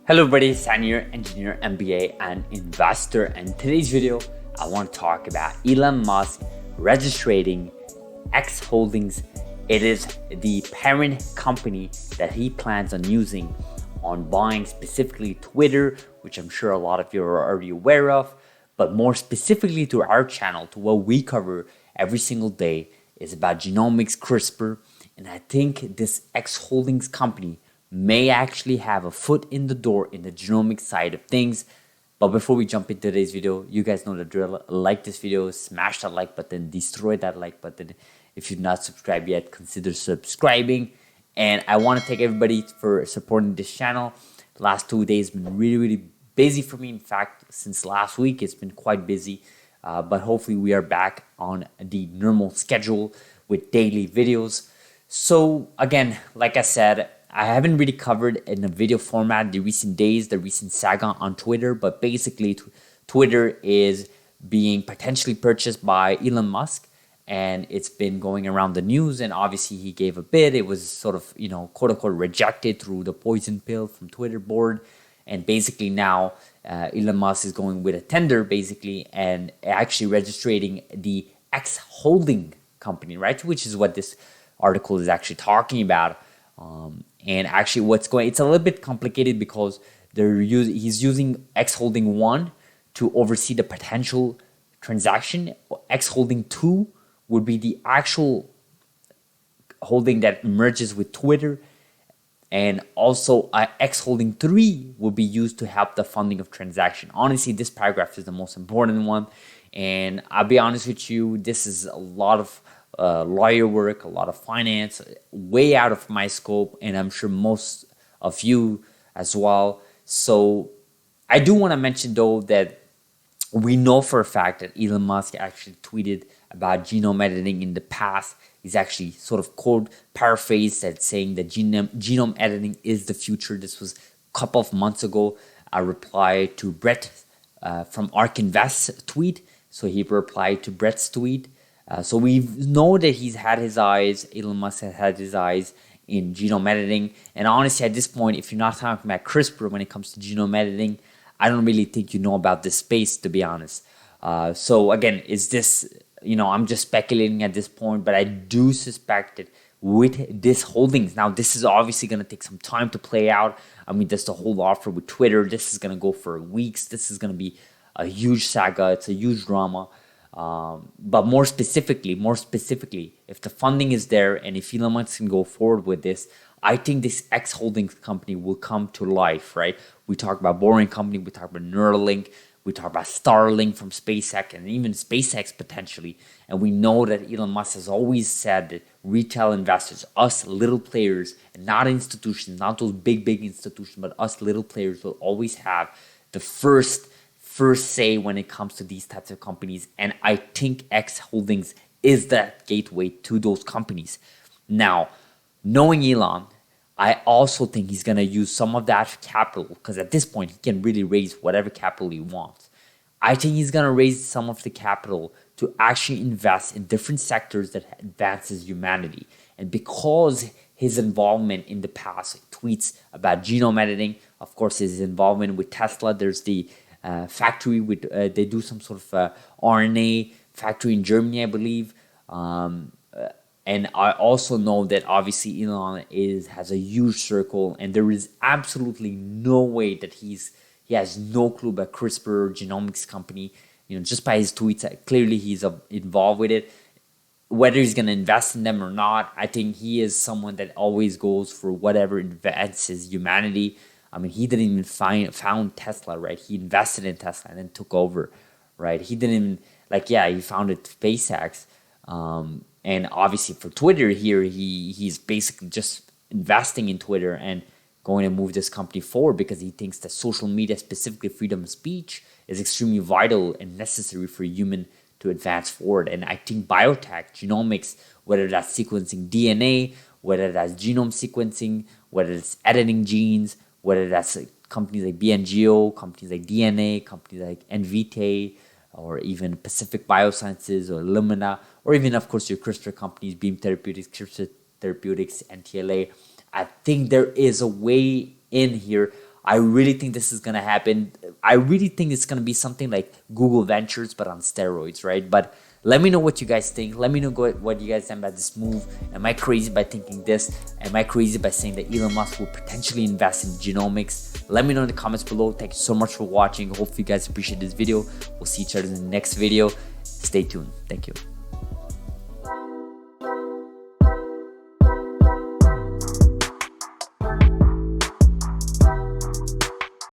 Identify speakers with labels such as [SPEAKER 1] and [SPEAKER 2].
[SPEAKER 1] Hello everybody, San here, engineer, MBA, and investor. And today's video, I want to talk about Elon Musk registering X Holdings. It is the parent company that he plans on using on buying specifically Twitter, which I'm sure a lot of you are already aware of, but more specifically to our channel, to what we cover every single day, is about genomics, CRISPR, and I think this X Holdings company may actually have a foot in the door in the genomics side of things. But before we jump into today's video, you guys know the drill. Like this video, smash that like button, destroy that like button. If you've not subscribed yet, consider subscribing. And I want to thank everybody for supporting this channel. The last 2 days been really busy for me. In fact, since last week, it's been quite busy. But hopefully we are back on the normal schedule with daily videos. So again, like I said, I haven't really covered in a video format the recent days, the recent saga on Twitter, but basically Twitter is being potentially purchased by Elon Musk, and it's been going around the news, and obviously he gave a bid. It was sort of, quote unquote rejected through the poison pill from Twitter board, and basically now Elon Musk is going with a tender basically and actually registering the X Holding company, right? Which is what this article is actually talking about. And actually it's a little bit complicated because he's using X Holding 1 to oversee the potential transaction. X Holding 2 would be the actual holding that merges with Twitter. And also X Holding 3 will be used to help the funding of transaction. Honestly, this paragraph is the most important one. And I'll be honest with you, this is a lot of lawyer work, a lot of finance, way out of my scope, and I'm sure most of you as well. So I do want to mention though that we know for a fact that Elon Musk actually tweeted about genome editing in the past. He's actually sort of quote paraphrased that saying that genome editing is the future. This was a couple of months ago. A reply to Brett from ARK Invest tweet. So he replied to Brett's tweet. So we know that he's had his eyes, Elon Musk has had his eyes in genome editing. And honestly, at this point, if you're not talking about CRISPR when it comes to genome editing, I don't really think you know about this space, to be honest. So again, is this, I'm just speculating at this point, but I do suspect that with this holdings, now this is obviously going to take some time to play out. I mean, that's the whole offer with Twitter. This is going to go for weeks. This is going to be a huge saga. It's a huge drama. But more specifically, if the funding is there and if Elon Musk can go forward with this, I think this X Holdings company will come to life, right? We talk about Boring Company, we talk about Neuralink, we talk about Starlink from SpaceX and even SpaceX potentially. And we know that Elon Musk has always said that retail investors, us little players, and not institutions, not those big institutions, but us little players will always have the first say when it comes to these types of companies. And I think X Holdings is that gateway to those companies. Now, knowing Elon, I also think he's going to use some of that capital because at this point, he can really raise whatever capital he wants. I think he's going to raise some of the capital to actually invest in different sectors that advances humanity. And because his involvement in the past, tweets about genome editing, of course, his involvement with Tesla, there's the factory with they do some sort of RNA factory in Germany, I believe. And I also know that obviously Elon has a huge circle, and there is absolutely no way that he has no clue about CRISPR genomics company. Just by his tweets, clearly he's involved with it. Whether he's going to invest in them or not, I think he is someone that always goes for whatever advances humanity. I mean, he didn't even found Tesla, right? He invested in Tesla and then took over, right? He didn't even, he founded SpaceX. And obviously for Twitter here, he's basically just investing in Twitter and going to move this company forward because he thinks that social media, specifically freedom of speech, is extremely vital and necessary for human to advance forward. And I think biotech, genomics, whether that's sequencing DNA, whether that's genome sequencing, whether it's editing genes, whether that's companies like BNGO, companies like DNA, companies like NVT, or even Pacific Biosciences or Illumina, or even, of course, your CRISPR companies, Beam Therapeutics, CRISPR Therapeutics, NTLA. I think there is a way in here. I really think this is gonna happen. I really think it's gonna be something like Google Ventures, but on steroids, right? But let me know what you guys think. Let me know what you guys think about this move. Am I crazy by thinking this? Am I crazy by saying that Elon Musk will potentially invest in genomics? Let me know in the comments below. Thank you so much for watching. Hopefully you guys appreciate this video. We'll see each other in the next video. Stay tuned. Thank you.